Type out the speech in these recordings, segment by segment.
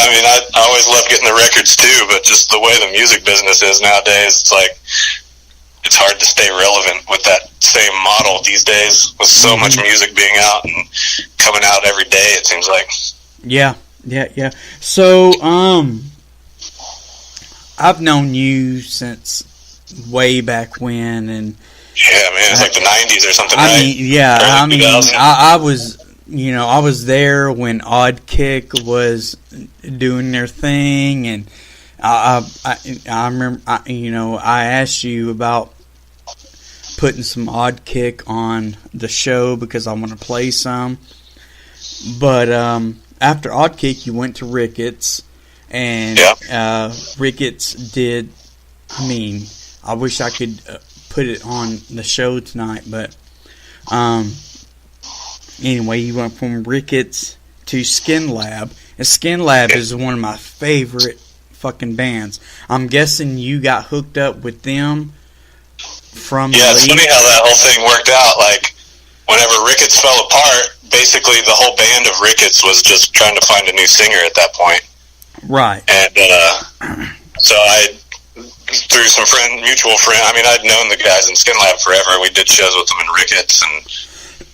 I mean, I always love getting the records too, but just the way the music business is nowadays, it's like it's hard to stay relevant with that same model these days. With so much music being out and coming out every day, it seems like. Yeah. So, I've known you since way back when, and yeah, man, it's like the '90s or something. I was. I was there when Odd Kick was doing their thing, and I remember, I asked you about putting some Odd Kick on the show because I want to play some. But after Odd Kick, you went to Ricketts, and Ricketts did. I mean, I wish I could put it on the show tonight, but anyway, you went from Ricketts to Skin Lab, and Skin Lab is one of my favorite fucking bands. I'm guessing you got hooked up with them from it's funny how that whole thing worked out. Like, whenever Ricketts fell apart, basically the whole band of Ricketts was just trying to find a new singer at that point. Right. And so I, through some mutual friend, I mean, I'd known the guys in Skin Lab forever. We did shows with them in Ricketts, and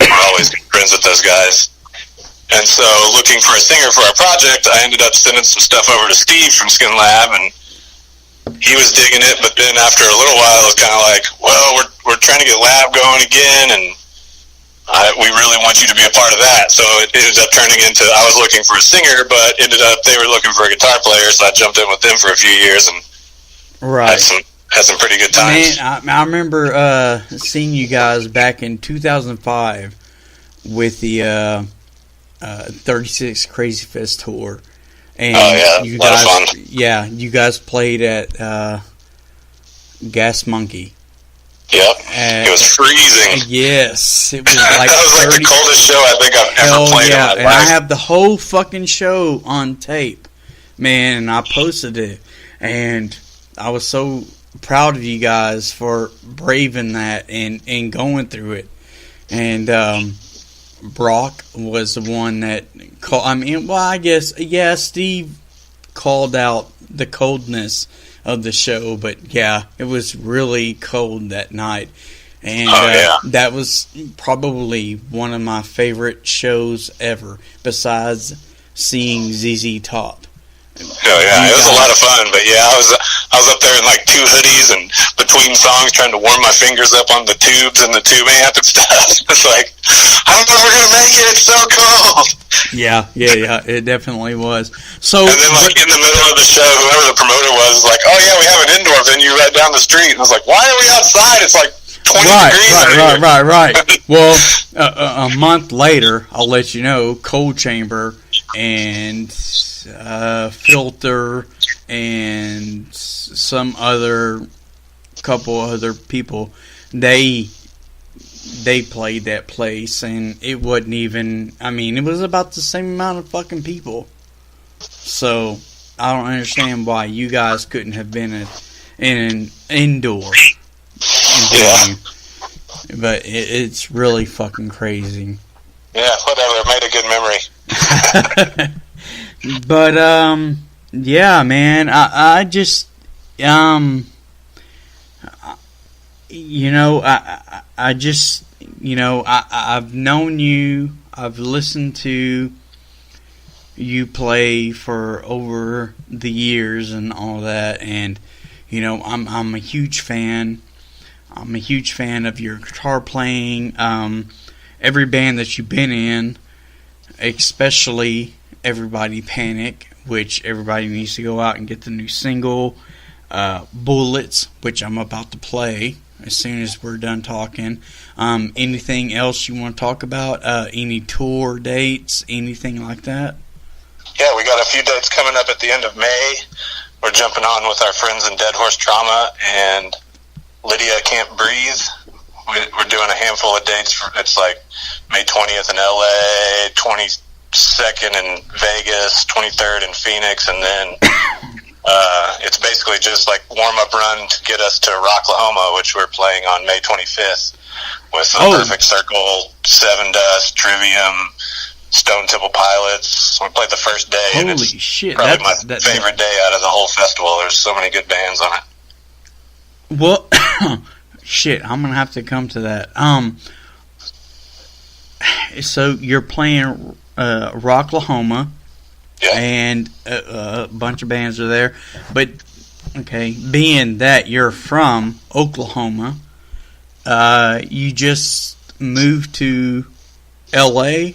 we're always good friends with those guys. And so, looking for a singer for our project, I ended up sending some stuff over to Steve from Skin Lab, and he was digging it. But then, after a little while, it was kind of like, well, we're trying to get Lab going again, and we really want you to be a part of that. So it ended up turning into, I was looking for a singer, but ended up they were looking for a guitar player, so I jumped in with them for a few years and had some pretty good times. Man, I remember seeing you guys back in 2005 with the 36 Crazy Fest tour. And you guys, a lot of fun. Yeah, you guys played at Gas Monkey. Yep, it was freezing. Yes, it was like that was like the coldest show I think I've ever played in my life. And I have the whole fucking show on tape, man, and I posted it, and I was so proud of you guys for braving that and going through it. And Brock was the one that called. I mean, well, I guess Steve called out the coldness of the show, but yeah, it was really cold that night, and that was probably one of my favorite shows ever, besides seeing ZZ Top. Oh yeah, it was a lot of fun, but yeah, I was up there in like 2 hoodies and between songs trying to warm my fingers up on the tubes and the tube amp and stuff. It's like, I don't know if we're gonna make it. It's so cold. Yeah, it definitely was. So, and then like in the middle of the show, whoever the promoter was like, "Oh yeah, we have an indoor venue right down the street." And I was like, "Why are we outside? It's like 20 degrees." Right. Well, a month later, I'll let you know, Cold Chamber and Filter and some other couple other people, they played that place, and it wasn't even, I mean, it was about the same amount of fucking people. So I don't understand why you guys couldn't have been in an indoor venue. But it's really fucking crazy. Yeah, whatever. It made a good memory. But yeah, man. I just I've known you. I've listened to you play for over the years and all that, and I'm a huge fan. I'm a huge fan of your guitar playing. Every band that you've been in, especially Everybody Panic, which everybody needs to go out and get the new single, Bullets, which I'm about to play as soon as we're done talking. Anything else you want to talk about? Any tour dates? Anything like that? Yeah, we got a few dates coming up at the end of May. We're jumping on with our friends in Dead Horse Trauma and Lydia Can't Breathe. We're doing a handful of dates. It's like May 20th in LA, 22nd in Vegas, 23rd in Phoenix, and then it's basically just like warm-up run to get us to Rocklahoma, which we're playing on May 25th with the Perfect Circle, Seven Dust, Trivium, Stone Temple Pilots. We played the first day. Holy and it's shit! Probably my favorite day out of the whole festival. There's so many good bands on it. Well, shit, I'm gonna have to come to that. So you're playing Rocklahoma, yeah, and a bunch of bands are there. But okay, being that you're from Oklahoma, you just moved to L.A.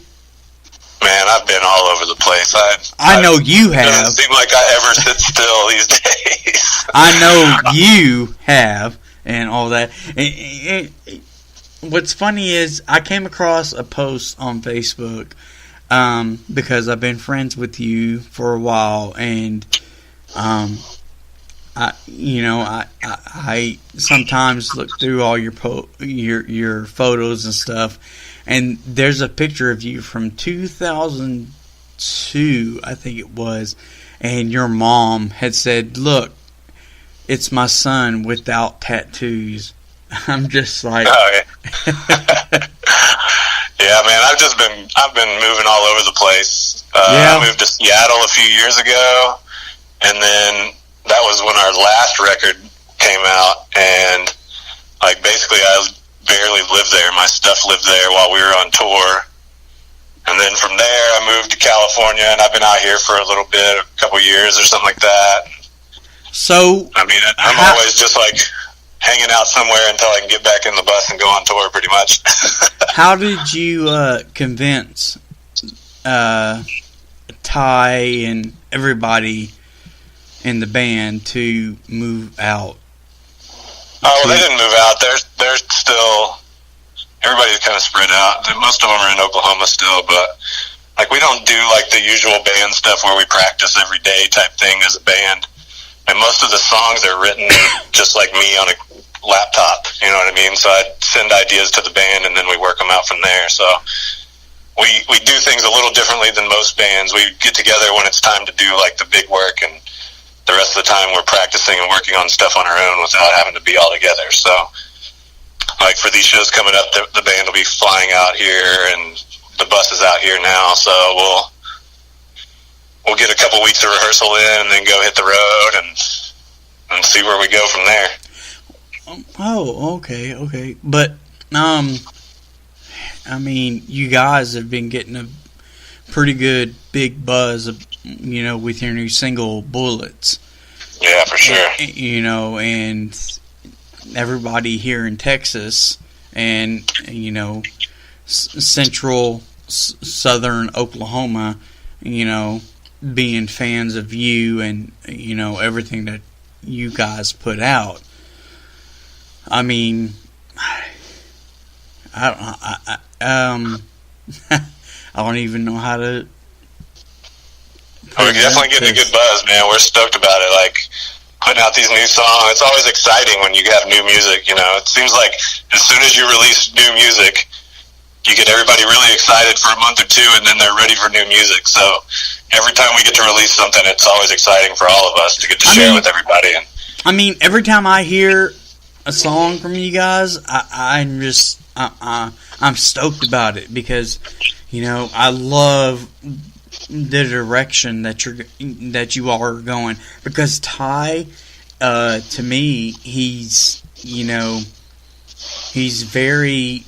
Man, I've been all over the place. I know you have. It doesn't seem like I ever sit still these days. I know you have, and all that. What's funny is I came across a post on Facebook because I've been friends with you for a while, and I sometimes look through all your photos and stuff, and there's a picture of you from 2002, I think it was, and your mom had said, "Look, it's my son without tattoos." I'm just like, oh, yeah. Yeah, man. I've been moving all over the place. I moved to Seattle a few years ago, and then that was when our last record came out, and like basically I barely lived there. My stuff lived there while we were on tour, and then from there I moved to California, and I've been out here for a little bit, a couple years or something like that. So I mean, I'm always just like hanging out somewhere until I can get back in the bus and go on tour, pretty much. How did you convince Ty and everybody in the band to move out? Oh, well, they didn't move out. They're still, everybody's kind of spread out. Most of them are in Oklahoma still, but like we don't do like the usual band stuff where we practice every day type thing as a band. And most of the songs are written just like me on a laptop, you know what I mean? So I send ideas to the band and then we work them out from there. So we do things a little differently than most bands. We get together when it's time to do like the big work, and the rest of the time we're practicing and working on stuff on our own without having to be all together. So like for these shows coming up, the band will be flying out here and the bus is out here now. So we'll get a couple weeks of rehearsal in and then go hit the road and see where we go from there. Oh, okay. But, I mean, you guys have been getting a pretty good big buzz, with your new single, Bullets. Yeah, for sure. And everybody here in Texas and, central southern Oklahoma, being fans of you and, everything that you guys put out. I mean, I don't even know how to. We're definitely getting a good buzz, man. We're stoked about it. Like putting out these new songs. It's always exciting when you have new music. It seems like as soon as you release new music, you get everybody really excited for a month or two, and then they're ready for new music. So every time we get to release something, it's always exciting for all of us to get to share with everybody. I mean, every time I hear a song from you guys, I'm stoked about it because I love the direction that you all are going, because Ty, to me, he's very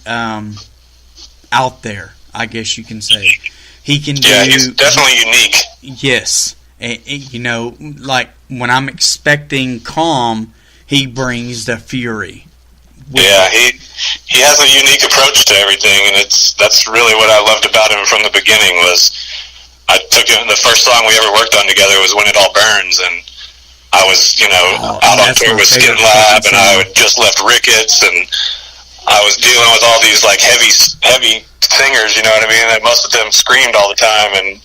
out there, I guess you can say. He can do. Yeah, he's definitely unique. Yes, like when I'm expecting calm, he brings the fury. Yeah, he has a unique approach to everything, and that's really what I loved about him from the beginning. Was I took him, the first song we ever worked on together was "When It All Burns," and I was out on tour with Skin Lab, and I had just left Ricketts, and I was dealing with all these like heavy singers, you know what I mean? And most of them screamed all the time, and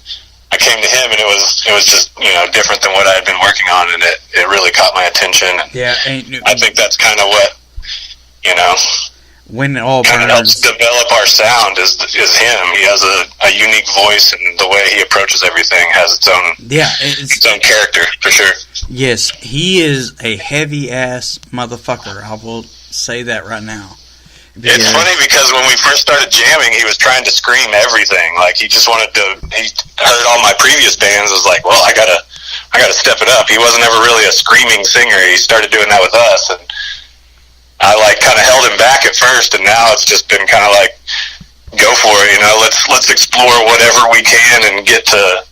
I came to him, and it was just different than what I had been working on, and it really caught my attention. And yeah, I think that's kind of what when it all kind of helps develop our sound is him. He has a unique voice, and the way he approaches everything has its own its own character for sure. Yes, he is a heavy ass motherfucker. I will say that right now. It's funny because when we first started jamming, he was trying to scream everything. Like, he just wanted to. He heard all my previous bands. Was like, well, I gotta step it up. He wasn't ever really a screaming singer. He started doing that with us, and I like kind of held him back at first. And now it's just been kind of like, go for it. You know, let's explore whatever we can and get to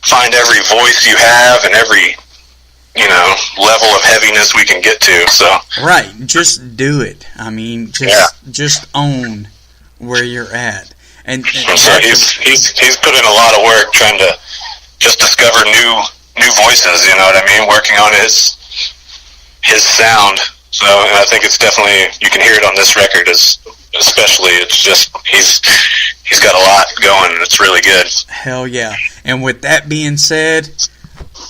find every voice you have and every, you know, level of heaviness we can get to. So right, just do it. I mean, just own where you're at. And so he's put in a lot of work trying to just discover new voices. You know what I mean? Working on his sound. So, and I think it's definitely, you can hear it on this record. Especially, it's just he's got a lot going, and it's really good. Hell yeah! And with that being said,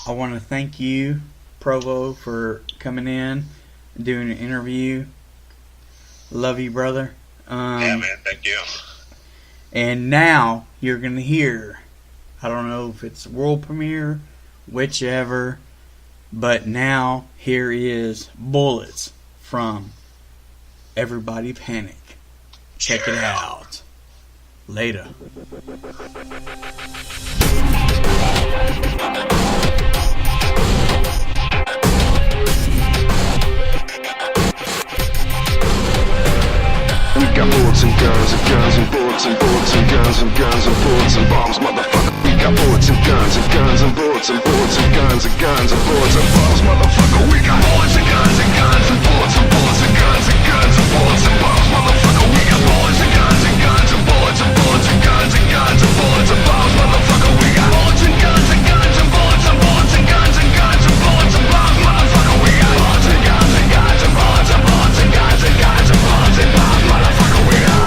I want to thank you, Provo, for coming in and doing an interview. Love you, brother. Yeah, man. Thank you. And now you're gonna hear, I don't know if it's world premiere, whichever, but now here is Bullets from Everybody Panic. Check it out. Later. We got bullets and guns and guns and bullets and bullets and guns and guns and bullets and bombs, motherfucker. We got bullets and guns and guns and bullets and bullets and guns and guns and bullets and bombs, motherfucker. We got bullets and guns and guns and bullets and bullets and guns and guns and bullets and bombs, motherfucker. We got bullets and guns and guns and bullets and bullets and guns and guns and bullets and bombs, motherfucker. We got bullets and guns and guns and bullets and bullets and guns and guns and bullets and bombs, motherfucker. We got bullets and guns and guns and bullets and bullets and guns and guns and bullets and bombs, motherfucker. We got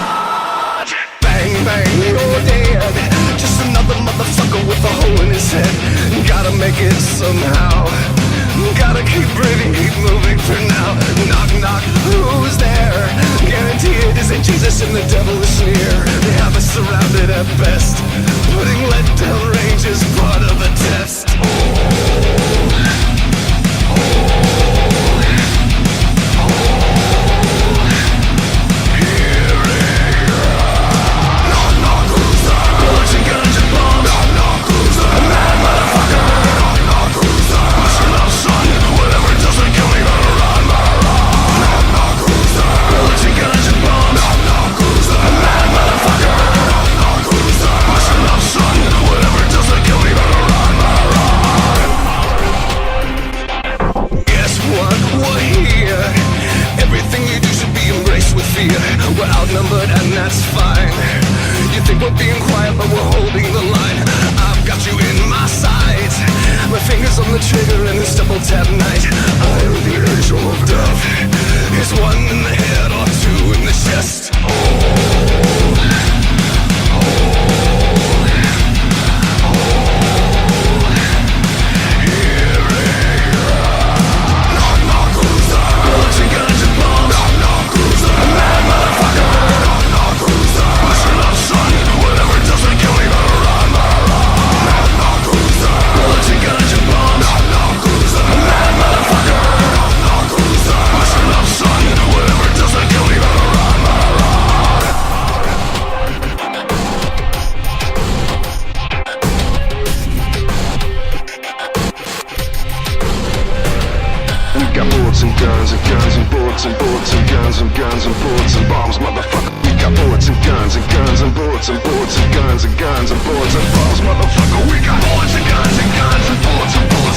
bang bang, you're dead. Just another motherfucker with a hole in his head. Gotta make it somehow. Gotta keep breathing, keep moving for now. Knock knock, who's there? Guarantee it isn't Jesus and the devil is near. They have us surrounded at best. Putting let down range is part of the test. We're outnumbered and that's fine. You think we're being quiet but we're holding the line. I've got you in my sights. My fingers on the trigger in this double tap night. I am the angel of death. It's one in the head or two in the chest. Guns and bullets and bombs, motherfucker. We got bullets and guns and guns and bullets and bullets and guns and guns and bullets and bombs, motherfucker. We got bullets and guns and guns and bullets and bullets.